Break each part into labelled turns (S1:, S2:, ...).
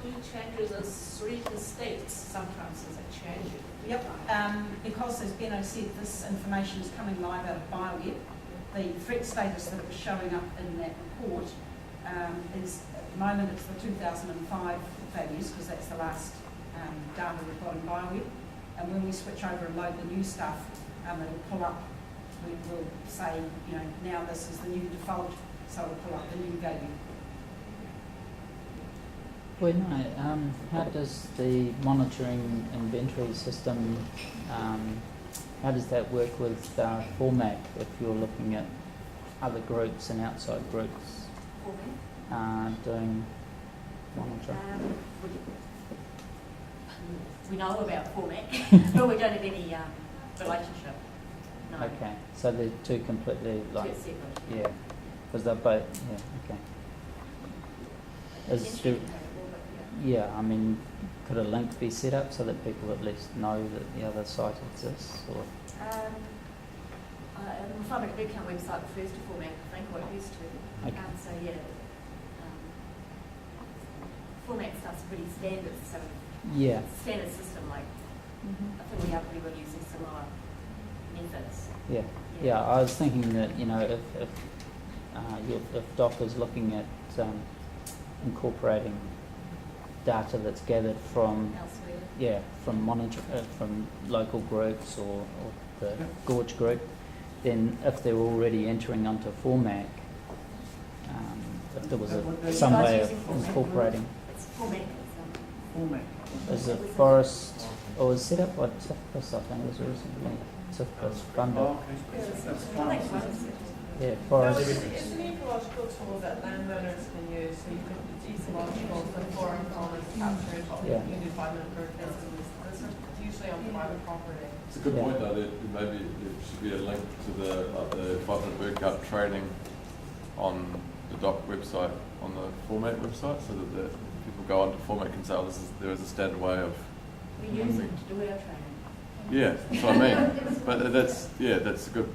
S1: do changes as region states sometimes as a change?
S2: Yep, because as Benno said, this information is coming live out of Bioweb. The threat status that was showing up in that report is, at the moment, it's the 2005 values, because that's the last data we've got in Bioweb. And when we switch over and load the new stuff, it'll pull up, we'll say, you know, now this is the new default, so it'll pull up the new value.
S3: Well, no, how does the monitoring inventory system, how does that work with format if you're looking at other groups and outside groups doing monitoring?
S4: We know about format, but we don't have any relationship. No.
S3: Okay, so they're two completely like,
S4: Two separate.
S3: yeah, because they're both, yeah, okay. Is there, yeah, I mean, could a link be set up so that people at least know that the other site exists? Or
S4: The Farming Account website refers to format, I think, or it used to.
S3: Okay.
S4: So yeah, format stuff's pretty standard, so
S3: yeah,
S4: standard system. Like I think we are pretty well using similar methods.
S3: yeah, yeah. I was thinking that, you know, if DoC is looking at incorporating data that's gathered from
S4: Elsewhere.
S3: from local groups or the Gorge group, then if they're already entering onto format, if there was some way of incorporating.
S4: It's format.
S5: Format.
S3: Is it forest or was set up by TIFPIS, I think, was recently TIFPIS funded.
S5: Oh, okay. That's fine.
S3: Yeah, forest.
S6: It's an ecological tool that landowners can use, so you can, it's ecological, so foreign fauna capture it,
S3: Yeah.
S6: you can do 5-minute bird fences. Those are usually on private property.
S7: It's a good
S3: Yeah.
S7: point though, that maybe there should be a link to the 500 bird count training on the DoC website, on the format website, so that the people go onto format can say, oh, there is a standard way of.
S4: We use it to do our training.
S7: Yeah, that's what I mean. But that's a good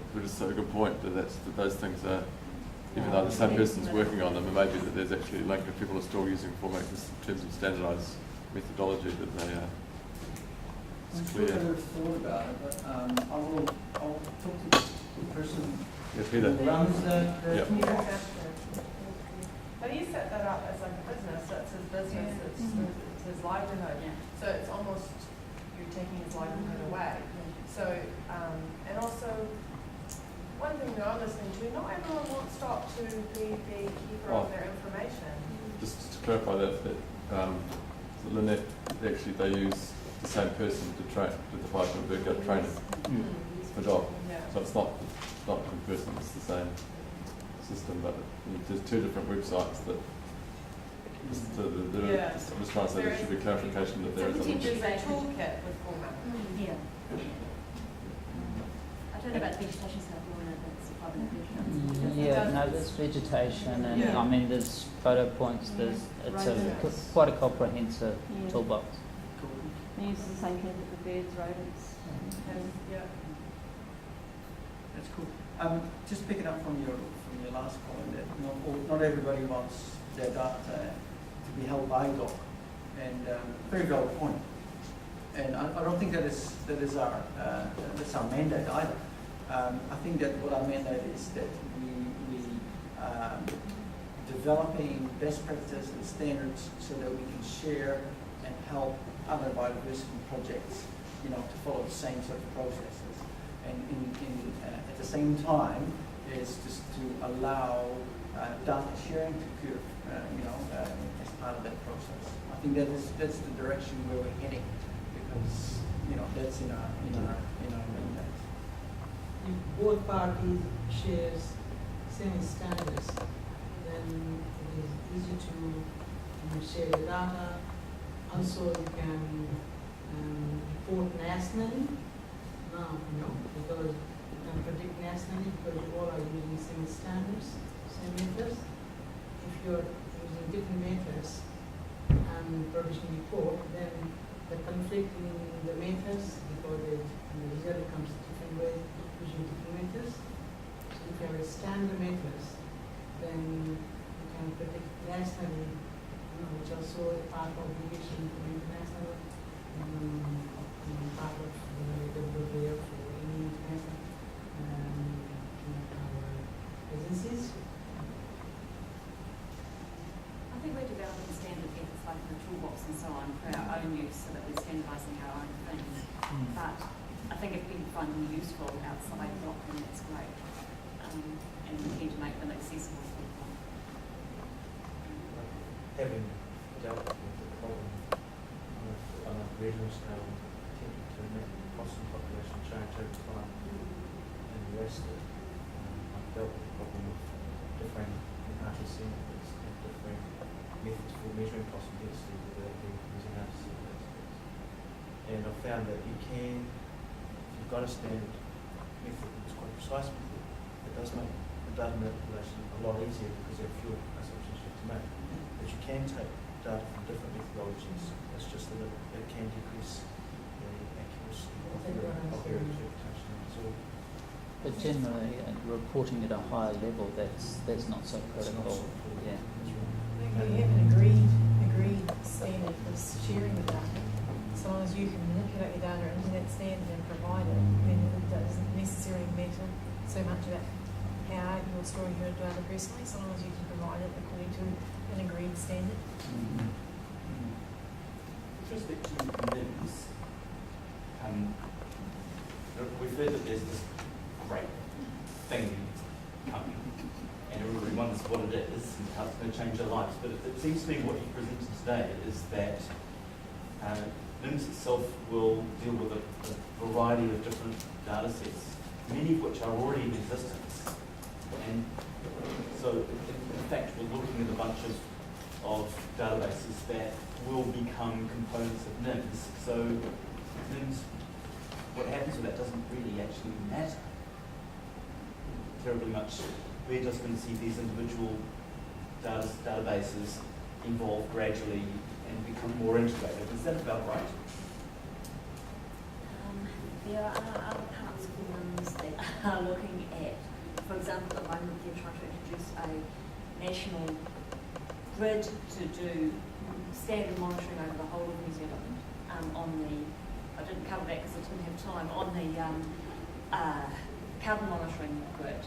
S7: point. That those things are, even though the same person's working on them, and maybe that there's actually a link if people are still using format in terms of standardised methodology that they are.
S5: I'm
S7: It's
S5: sure
S7: clear.
S5: I never thought about it, but I'll talk to the person
S7: Yeah, Peter.
S5: who runs the
S7: Yeah.
S5: community.
S6: But he set that up as like a business, that's his business, it's his livelihood.
S4: Yeah.
S6: So it's almost, you're taking his livelihood away. So, and also, one thing that I'm listening to, not everyone wants DoC to be the keeper of their information.
S7: Just to clarify that Lynnette, actually they use the same person to train, to the 500 bird gut training for DoC.
S6: Yeah.
S7: So it's not one person, it's the same system, but there's two different websites that.
S6: Yeah.
S7: I'm just trying to say there should be clarification that there is a link.
S6: There's a toolkit with format.
S4: Yeah. I don't know about the vegetation stuff, that's probably a big
S3: Yeah, no, there's vegetation and
S6: Yeah.
S3: I mean there's photo points. It's quite a comprehensive toolbox.
S8: They use the same thing with the birds, rodents.
S6: Yeah.
S5: That's cool. Just picking up from your last point, that not everybody wants their data to be held by DoC, and very valid point. And I don't think that is our that's our mandate either. I think that what our mandate is that we developing best practice and standards so that we can share and help other biodiversity projects, you know, to follow the same sort of processes. And at the same time, is just to allow data sharing to occur, as part of that process. I think that's the direction where we're heading, because that's in our mandate.
S9: If both parties shares same standards, then it is easy to share the data. Also, you can report nationally now, because you can predict nationally because you all are using same standards, same methods. If you're using different methods and producing report, then the conflict in the methods, because the result comes different ways using different methods. So if you have a standard methods, then you can predict nationally, which also also a part of obligation for international, part of the WWF for any international our agencies.
S4: I think we're developing standard methods like the toolbox and so on for our own use so that we're standardising our own things. But I think if people find them useful outside DoC, then that's great. And we need to make them accessible to people.
S10: Having dealt with the problem on a regional scale, attempting to make cost and population change over time in the West, I've dealt with the problem of differing RTC methods and differing methods for measuring cost and density without using RTC methods. And I've found that you can, if you've got a standard method that's quite precise method, it does make the data manipulation a lot easier because there are fewer assumptions you have to make. But you can take data from different methodologies. It's just that it can decrease the accuracy of your interpretation. So,
S3: But generally, reporting at a higher level, that's not so critical. Yeah.
S11: You have an agreed standard for sharing the data. So long as you can manipulate your data into that standard and provide it, then it doesn't necessarily matter so much about how you're storing your data personally, so long as you can provide it according to an agreed standard.
S12: With respect to NIMS, we've heard that there's this great thing coming, and everybody wonders what it is and how it's going to change their lives. But it seems to me what you presented today is that NIMS itself will deal with a variety of different data sets, many of which are already in existence. And so, in fact, we're looking at a bunch of databases that will become components of NIMS. So, NIMS, what happens with that doesn't really actually matter terribly much. We're just going to see these individual databases evolve gradually and become more integrated. Is that about right?
S4: There are other parts of NIMS that are looking at, for example, at the moment they're trying to introduce a national grid to do standard monitoring over the whole of New Zealand I didn't cover that because I didn't have time, on the carbon monitoring grid.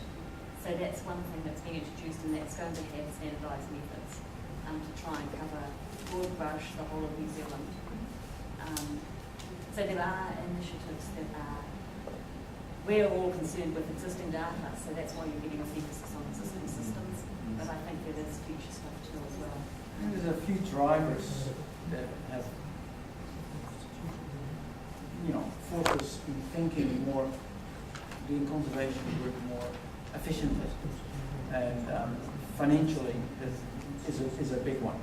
S4: So that's one thing that's being introduced, and that's going to have standardised methods to try and cover broad brush the whole of New Zealand. So there are initiatives that are, we're all concerned with existing data, so that's why you're getting a emphasis on existing systems, but I think there is future stuff too as well.
S5: And there's a few drivers that have, forced us in thinking more, doing conservation work more efficiently, and financially is a big one.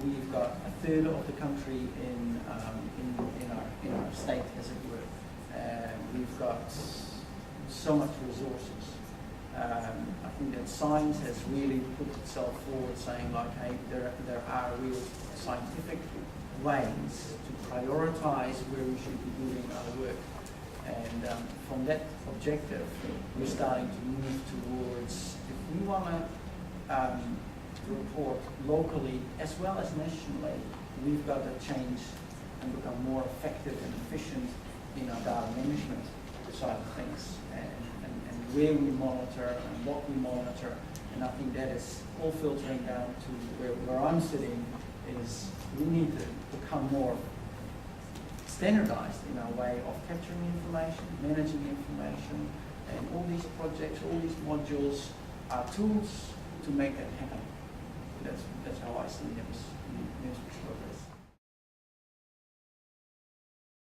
S5: We've got a third of the country in our state, as it were. We've got so much resources. I think that science has really put itself forward, saying like, hey, there are real scientific ways to prioritize where we should be doing our work. And from that objective, we're starting to move towards, if we want to report locally as well as nationally, we've got to change and become more effective and efficient in our data management side of things, and where we monitor and what we monitor. And I think that is all filtering down to where I'm sitting, is we need to become more standardized in our way of capturing information, managing information, and all these projects, all these modules are tools to make that happen. That's how I see NIMS progress.